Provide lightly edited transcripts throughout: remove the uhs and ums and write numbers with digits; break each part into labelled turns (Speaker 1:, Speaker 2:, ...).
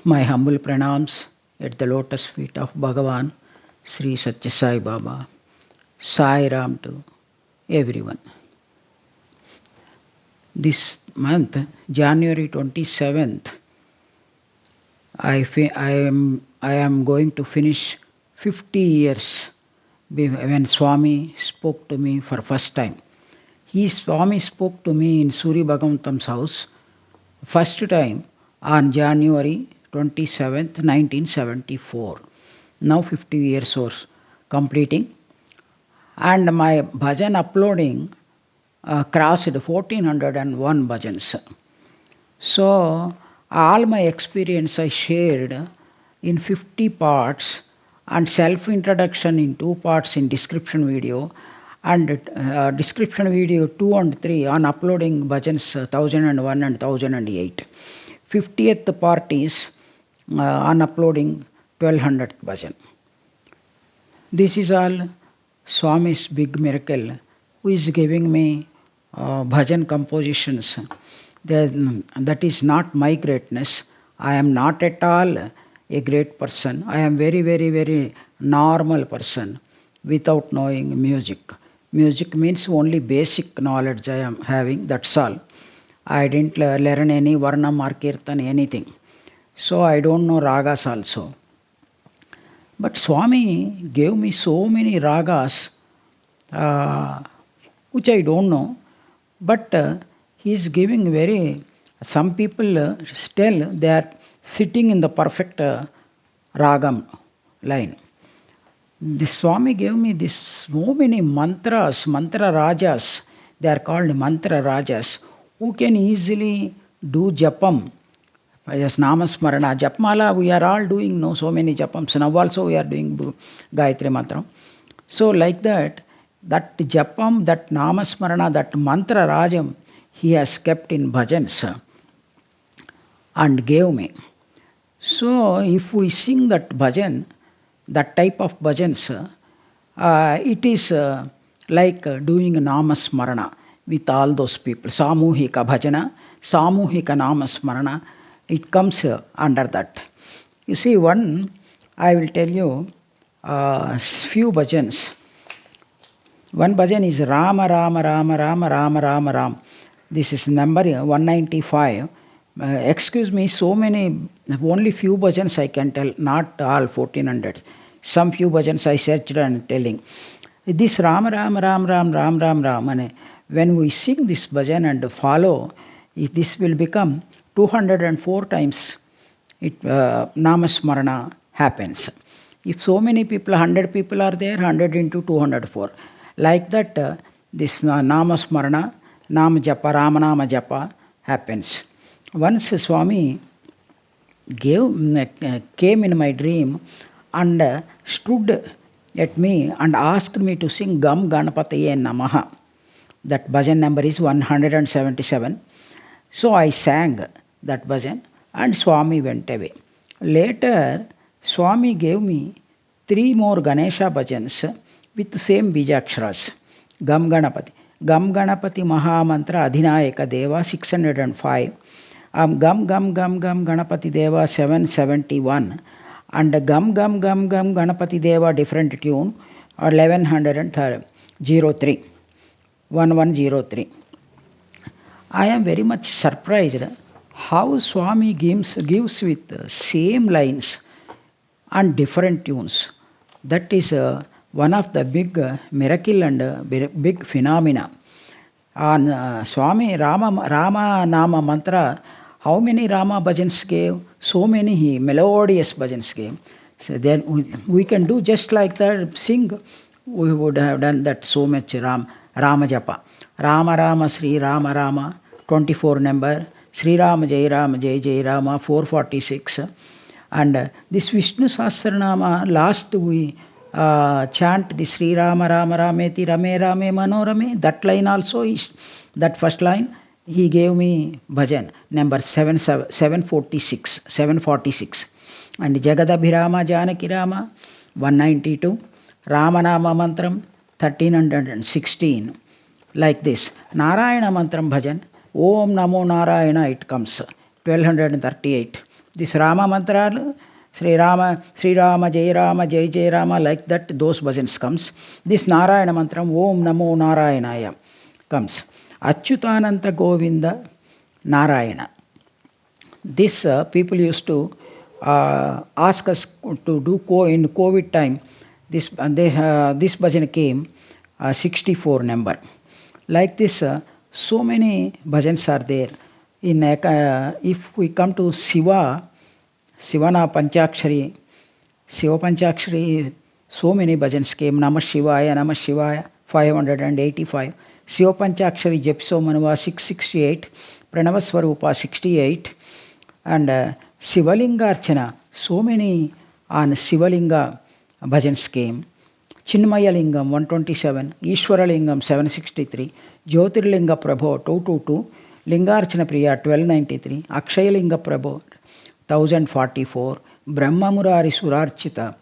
Speaker 1: My humble pranams at the lotus feet of Bhagavan Sri Satya Sai Baba. Sai Ram to everyone. This month, January 27th, I am going to finish 50 years when Swami spoke to me for first time. Swami spoke to me in Suri Bhagavatam's house first time on January 27th, 1974. Now 50 years or completing. And my bhajan uploading crossed 1401 bhajans. So all my experience I shared in 50 parts and self-introduction in 2 parts in description video and description video 2 and 3 on uploading bhajans 1001 and 1008. 50th part is on uploading 1200th bhajan. This is all Swami's big miracle, who is giving me bhajan compositions. That is not my greatness. I am not at all a great person. I am very, very, very normal person without knowing music. Music means only basic knowledge I am having, that's all. I didn't learn any varnam or kirtan, anything. So I don't know ragas also. But Swami gave me so many ragas which I don't know. But he is giving some people still they are sitting in the perfect ragam line. The Swami gave me so many mantras, mantra rajas. They are called mantra rajas, who can easily do japam. Yes, namasmarana, japmala, we are all doing so many japams. Now also we are doing Gayatri mantra. So like that japam, that namasmarana, that mantra rajam, he has kept in bhajans and gave me. So if we sing that bhajan, that type of bhajans, it is like doing namasmarana with all those people. Samuhika bhajana, samuhika namasmarana, it comes under that. You see, I will tell you few bhajans. One bhajan is Rama Rama Rama Rama Rama Rama Ram. This is number 195. Excuse me, so many, only few bhajans I can tell, not all 1400. Some few bhajans I searched and telling. This Rama Rama Ram Ram Ram Ram Ram. When we sing this bhajan and follow, this will become 204 times namasmarana happens. If so many people, 100 people are there, 100 into 204. Like that, this namasmarana, nama japa, Rama nama japa happens. Once Swami came in my dream and stood at me and asked me to sing Gam Ganapataye Namaha. That bhajan number is 177. So I sang that bhajan and Swami went away. Later, Swami gave me 3 more Ganesha bhajans with the same Bijaksharas. Gam Ganapati. Gam Ganapati Mahamantra Adhinayaka Deva 605. Gam Gam Gam Gam Ganapati Deva 771. And Gam Gam Gam Gam Ganapati Deva different tune 1103. 1103. I am very much surprised how Swami gives with same lines and different tunes. That is one of the big miracle and big phenomena. On Swami Rama Nama mantra, how many Rama bhajans gave? So many melodious bhajans gave. So then we can do just like that, sing. We would have done that so much Rama Japa. Rama Rama Sri Rama Rama 24 number. Sri Rama Jai Rama Jai Jai Rama 446. And this Vishnu Sahasranama, last we chant the Sri Rama Rama Rameti Rame Rame Manorame. That line also is, that first line, he gave me bhajan number 746. And Jagadabhirama Janaki Rama 192. Ramanama Mantram 1316. Like this. Narayana Mantram bhajan, Om Namo Narayana, it comes 1238. This Rama mantra, Sri Rama, Jai Jai Rama, like that, those bhajans comes. This Narayana mantra, Om Namo Narayanaya, comes. Achyutananta Govinda Narayana. This people used to ask us to do in COVID time. This bhajan came 64 number. Like this, so many bhajans are there. If we come to Shivana Panchakshari, Shiva Panchakshari, so many bhajans came. Namah Shivaya, 585. Shiva Panchakshari Japso Manuva 668. Pranavaswarupa 68. And Shivalinga Archana, so many on Shivalinga bhajans came. Chinmaya Lingam 127, Ishwara Lingam 763, Jyotirlinga Prabho 222, Lingarchana Priya 1293, Akshaya Linga Prabho 1044, Brahma Murari Surarchita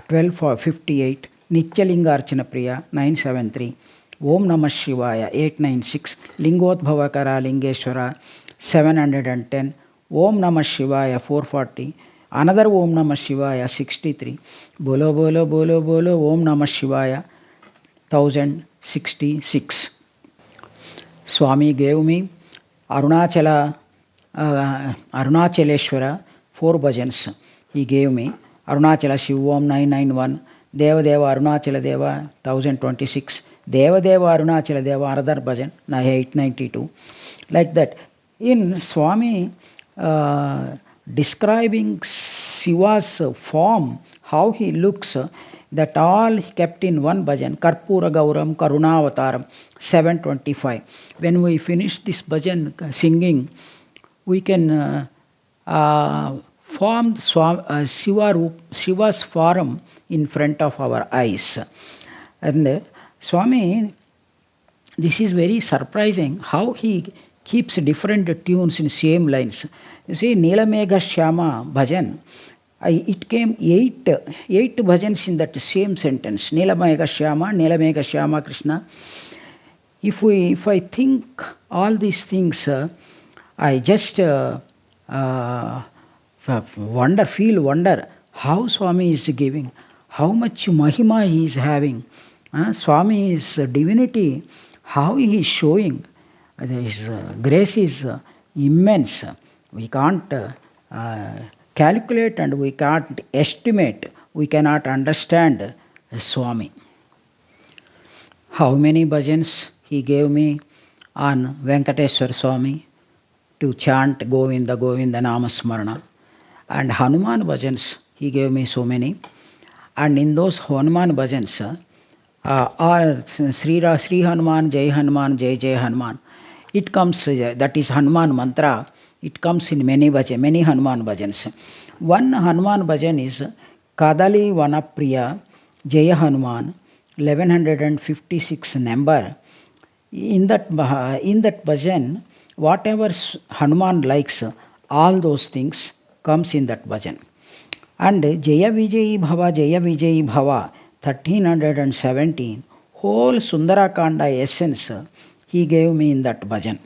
Speaker 1: 1258, Nityalinga Archana Priya 973, Om Namah Shivaya 896, Lingodbhavakara Lingeshwara 710, Om Namah Shivaya 440, another Om Namah Shivaya 63, Bolo Bolo Bolo Bolo Om Namah Shivaya 1066. Swami gave me Arunachaleshwara 4 bhajans. He gave me Arunachala Shivam 991, Deva Deva Arunachala Deva 1026, Deva Deva Arunachala Deva another bhajan 892. Like that. In Swami describing Shiva's form, how he looks, that all he kept in one bhajan, Karpura Gauram Karunavataram 725. When we finish this bhajan singing, we can form Shiva's form in front of our eyes. And Swami, this is very surprising how he keeps different tunes in same lines. You see, Neelamegha Shyama bhajan, it came 8 bhajans in that same sentence. Neelamegha Shyama Krishna. If I think all these things, I just feel wonder how Swami is giving, how much Mahima he is having. Swami's divinity, how he is showing. His grace is immense. We can't calculate and we can't estimate. We cannot understand Swami. How many bhajans he gave me on Venkateswar Swami to chant Govinda Govinda Namasmarana. And Hanuman bhajans he gave me so many. And in those Hanuman bhajans are Sri Hanuman, Jai Jai Hanuman. It comes, that is Hanuman mantra, it comes in many Hanuman bhajans. One Hanuman bhajan is Kadali Vanapriya Jaya Hanuman, 1156 number. In that bhajan, whatever Hanuman likes, all those things comes in that bhajan. And Jaya Vijayi Bhava, 1317, whole Sundarakanda essence he gave me in that bhajan.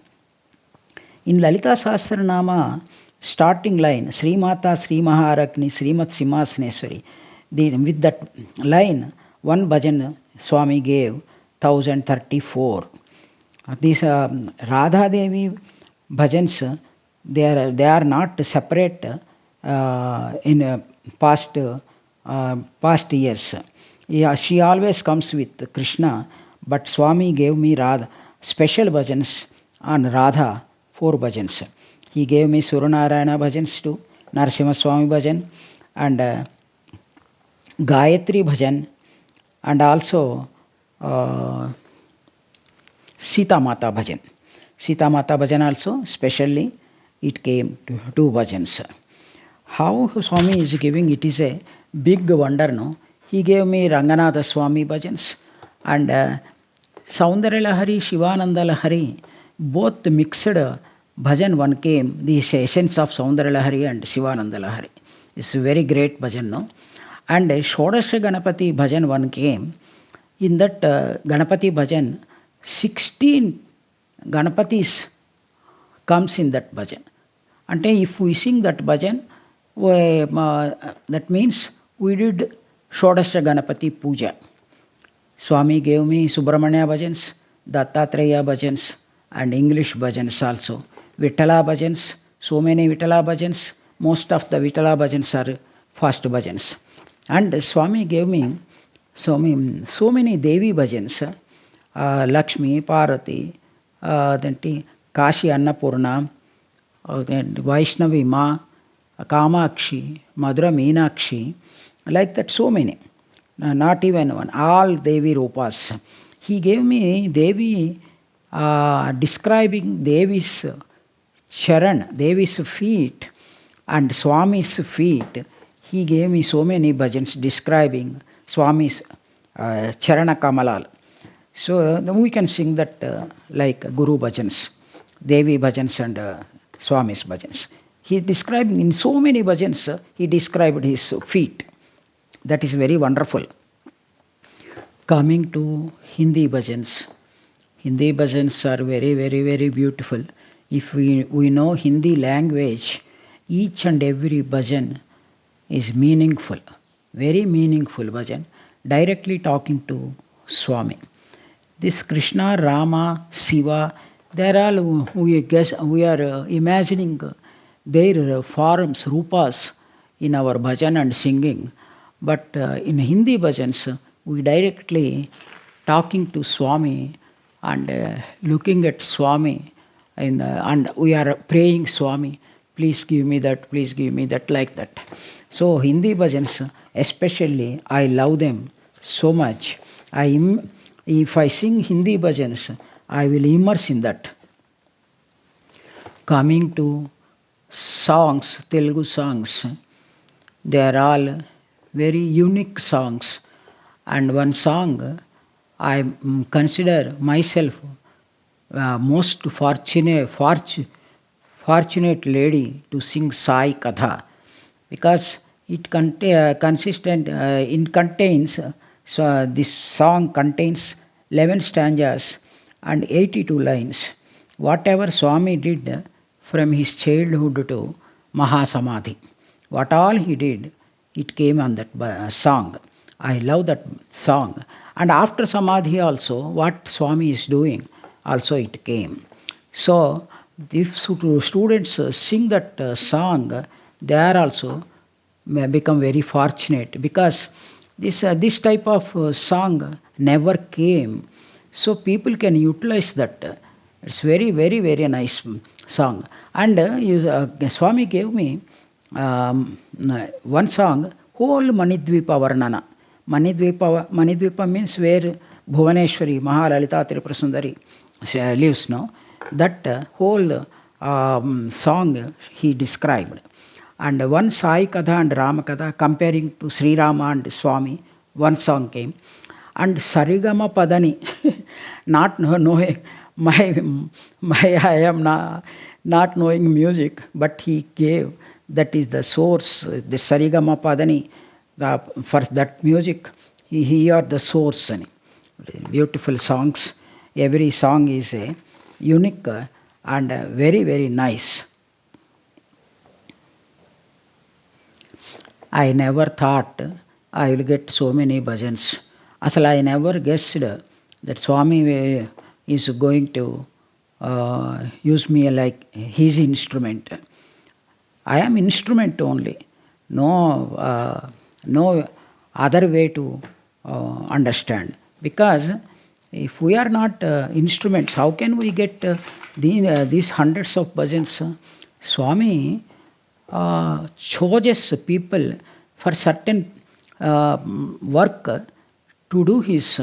Speaker 1: In Lalita Sahasranama, starting line, Sri Mata Sri Maharakni Srimat Simhasneswari, with that line, one bhajan Swami gave 1034. These Radha Devi bhajans, they are not separate in past years. Yeah, she always comes with Krishna, but Swami gave me Radha, special bhajans on Radha, 4 bhajans. He gave me Suranarayana bhajans too, Narasimha Swami bhajan, and Gayatri bhajan, and also Sita Mata bhajan. Sita Mata bhajan also, specially, it came to 2 bhajans. How Swami is giving, it is a big wonder, no? He gave me Ranganatha Swami bhajans and Saundarya Lahari, Shivananda Lahari, both mixed bhajan one came, the essence of Saundarya Lahari and Shivananda Lahari. It's a very great bhajan, no? And Shodasha Ganapati bhajan one came. In that Ganapati bhajan, 16 Ganapatis comes in that bhajan. And if we sing that bhajan, That means we did Shodasha Ganapati Puja. Swami gave me Subramanya bhajans, Dattatreya bhajans, and English bhajans also. Vitala bhajans, so many Vitala bhajans. Most of the Vitala bhajans are fast bhajans. And Swami gave me so many Devi bhajans, Lakshmi, Parvati, then Kashi Annapurna, then Vaishnavi Ma, Kamakshi, Madhura Meenakshi, like that so many. Not even one, all Devi Rupas. He gave me Devi, describing Devi's charan, Devi's feet and Swami's feet. He gave me so many bhajans describing Swami's charana kamalal. So then we can sing that like Guru bhajans, Devi bhajans and Swami's bhajans. He described in so many bhajans, he described his feet. That is very wonderful. Coming to Hindi bhajans. Hindi bhajans are very, very, very beautiful. If we know Hindi language, each and every bhajan is meaningful. Very meaningful bhajan. Directly talking to Swami. This Krishna, Rama, Shiva, they are all, we are imagining their forms, rupas in our bhajan and singing. But in Hindi bhajans, we directly talking to Swami and looking at Swami and we are praying Swami, please give me that, like that. So Hindi bhajans, especially, I love them so much. If I sing Hindi bhajans, I will immerse in that. Coming to songs, Telugu songs, they are all very unique songs. And one song I consider myself most fortunate lady to sing Sai Katha, because it contains so this song contains 11 stanzas and 82 lines. Whatever Swami did from his childhood to Mahasamadhi, what all he did, it came on that song. I love that song. And after Samadhi also, what Swami is doing, also it came. So, if students sing that song, they are also may become very fortunate, because this type of song never came. So people can utilize that. It's very, very, very nice song. And Swami gave me one song, whole Manidvipa Varnana. Manidvipa means where Bhuvaneshwari, Mahalalita Tripurasundari lives now. That whole song he described. And one Sai Katha and Rama Katha comparing to Sri Rama and Swami, one song came. And Sarigama Padani, not knowing I am not knowing music, but he gave, that is the source, the Sarigama Padani, for that music, he are the source. Beautiful songs. Every song is a unique and very, very nice. I never thought I will get so many bhajans. Asal I never guessed that Swami is going to use me like his instrument. I am instrument only. No other way to understand. Because if we are not instruments, how can we get these hundreds of bhajans? Swami chooses people for certain work to do his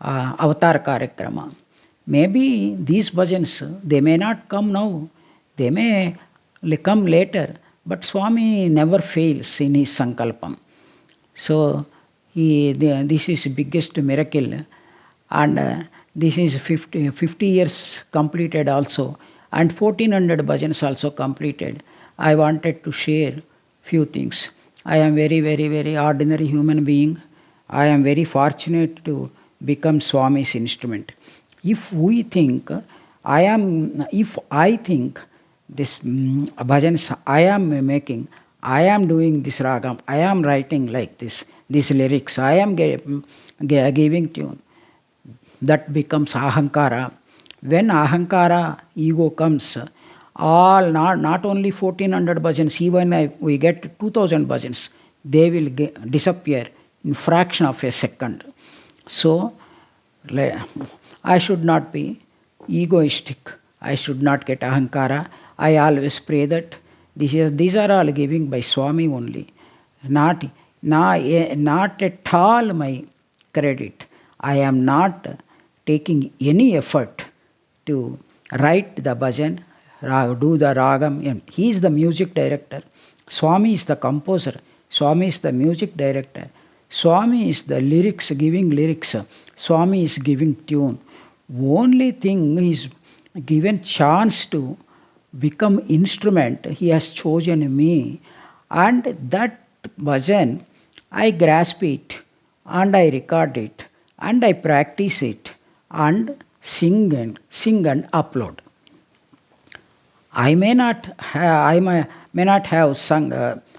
Speaker 1: avatar karakrama. Maybe these bhajans, they may not come now, they may come later, but Swami never fails in his sankalpam. So this is biggest miracle, and this is 50 years completed also, and 1400 bhajans also completed. I wanted to share few things. I am very, very, very ordinary human being. I am very fortunate to become Swami's instrument. If I think this bhajans I am making, I am doing this ragam, I am writing like this, these lyrics, I am giving tune. That becomes ahankara. When ahankara, ego comes, all not only 1400 bhajans, even if we get 2000 bhajans, they will disappear in fraction of a second. So I should not be egoistic. I should not get ahankara. I always pray that these are all giving by Swami only. Not, not at all my credit. I am not taking any effort to write the bhajan, do the ragam. And he is the music director. Swami is the composer. Swami is the music director. Swami is the lyrics, giving lyrics. Swami is giving tune. Only thing is given chance to become instrument. He has chosen me, and that bhajan I grasp it, and I record it, and I practice it, and sing and upload. I may not have sung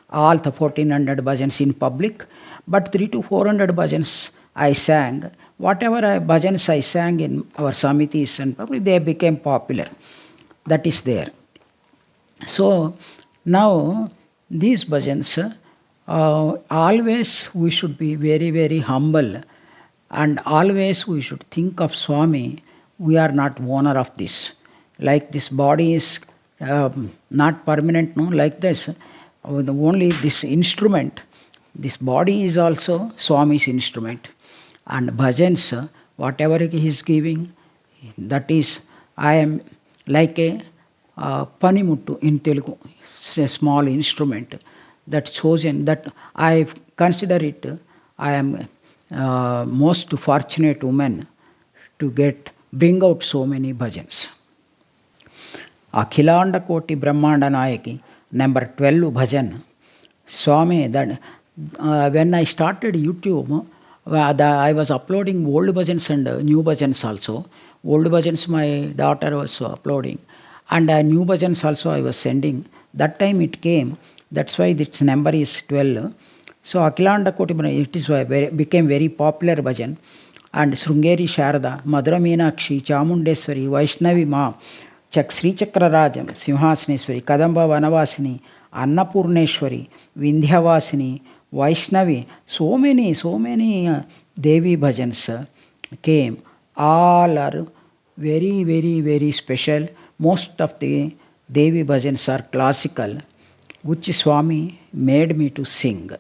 Speaker 1: all the 1400 bhajans in public, but 3 to 400 bhajans I sang. Whatever bhajans I sang in our samitis and public, they became popular. That is there. So now these bhajans, always we should be very, very humble, and always we should think of Swami. We are not owner of this. Like this body is not permanent, no, like this. Only this instrument, this body is also Swami's instrument. And bhajans, whatever he is giving, that is, I am like a panimuttu in Telugu, a small instrument that chosen, that I consider it, I am most fortunate woman to bring out so many bhajans. Akhilanda Koti Brahmanda Nayaki, number 12 bhajan. Swami, that when I started YouTube, I was uploading old bhajans and new bhajans also. Old bhajans my daughter was uploading, and new bhajans also I was sending. That time it came. That's why its number is 12. So Akhilanda Koti, it is became very popular bhajan. And Srungeri Sharada, Madhura Meenakshi, Chamundeswari, Vaishnavi Ma, Sri Chakrarajam, Simhasneswari, Kadamba Vanavasini, Annapurneshwari, Vindhyavasini, Vaishnavi, so many Devi bhajans came. All are very, very, very special. Most of the Devi bhajans are classical, which Swami made me to sing.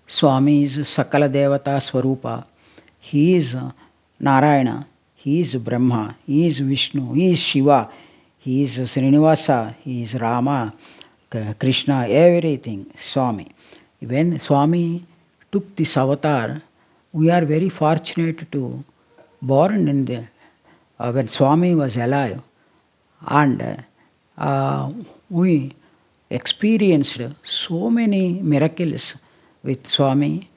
Speaker 1: Swami is Sakala Devata Swarupa. He is Narayana. He is Brahma. He is Vishnu. He is Shiva. He is Srinivasa. He is Rama, Krishna, everything. Swami. When Swami took this avatar, we are very fortunate to born in the when Swami was alive, and we experienced so many miracles with Swami.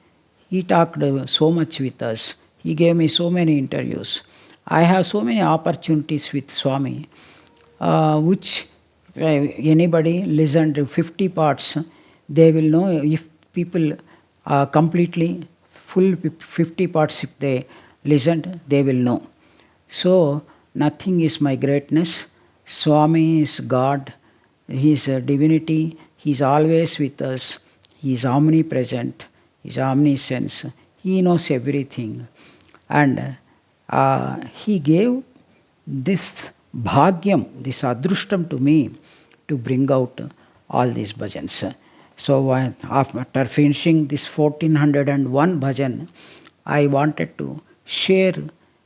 Speaker 1: He talked so much with us. He gave me so many interviews. I have so many opportunities with Swami, which anybody listened to 50 parts, they will know. If people completely full 50 parts, if they listened, they will know. So nothing is my greatness. Swami is God. He is a divinity. He is always with us. He is omnipresent. He is omniscience. He knows everything. And he gave this bhagyam, this adrushtam to me to bring out all these bhajans. So after finishing this 1401 bhajan, I wanted to share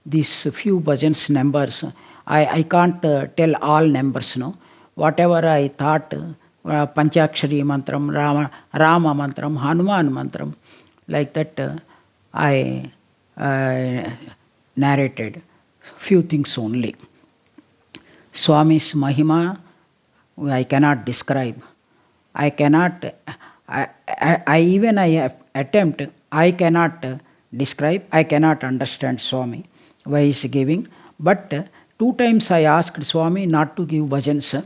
Speaker 1: these few bhajans numbers. I can't tell all numbers, no. Whatever I thought, Panchakshari mantram, Rama mantram, Hanuman mantram, like that I narrated few things only. Swami's Mahima I cannot describe. I cannot, I attempt, I cannot describe, I cannot understand Swami, why he is giving. But 2 times I asked Swami not to give bhajans.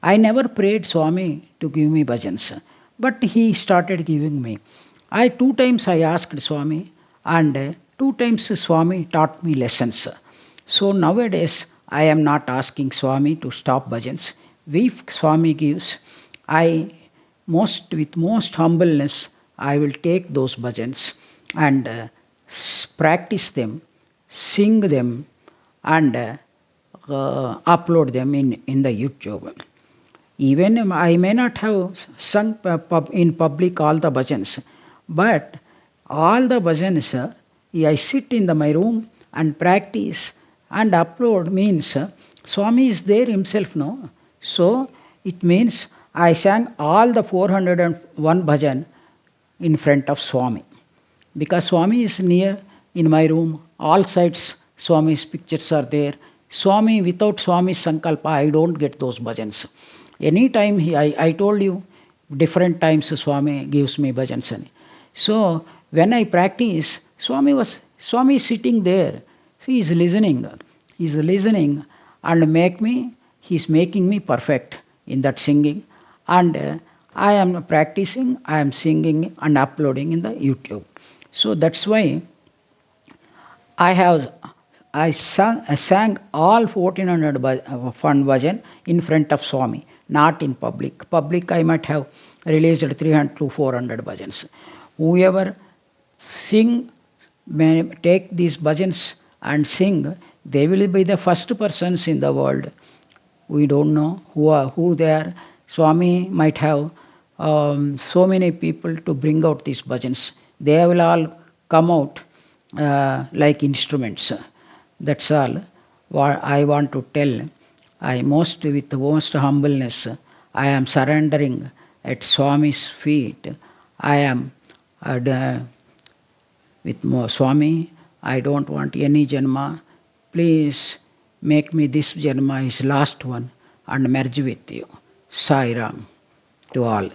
Speaker 1: I never prayed Swami to give me bhajans, but he started giving me. I two times I asked Swami, and two times Swami taught me lessons. So nowadays I am not asking Swami to stop bhajans. If Swami gives, I with most humbleness I will take those bhajans and practice them, sing them, and upload them in the YouTube. Even I may not have sung in public all the bhajans, but all the bhajans, I sit in my room and practice and upload means Swami is there himself, no? So it means I sang all the 401 bhajan in front of Swami. Because Swami is near in my room, all sides Swami's pictures are there. Swami, without Swami's Sankalpa, I don't get those bhajans. Anytime I told you, different times Swami gives me bhajans. So when I practice, Swami is sitting there. So he is listening. He is listening and he's making me perfect in that singing. And I am practicing, I am singing and uploading in the YouTube. So that's why I have I sang all 1400 fun bhajan in front of Swami, not in public. Public I might have released 300 to 400 bhajans. Whoever sing, take these bhajans and sing, they will be the first persons in the world. We don't know who they are. Swami might have so many people to bring out these bhajans. They will all come out like instruments. That's all what I want to tell. With the most humbleness, I am surrendering at Swami's feet. I am with Swami. I don't want any janma. Please make me this janma his last one and merge with you. Sai Ram to all.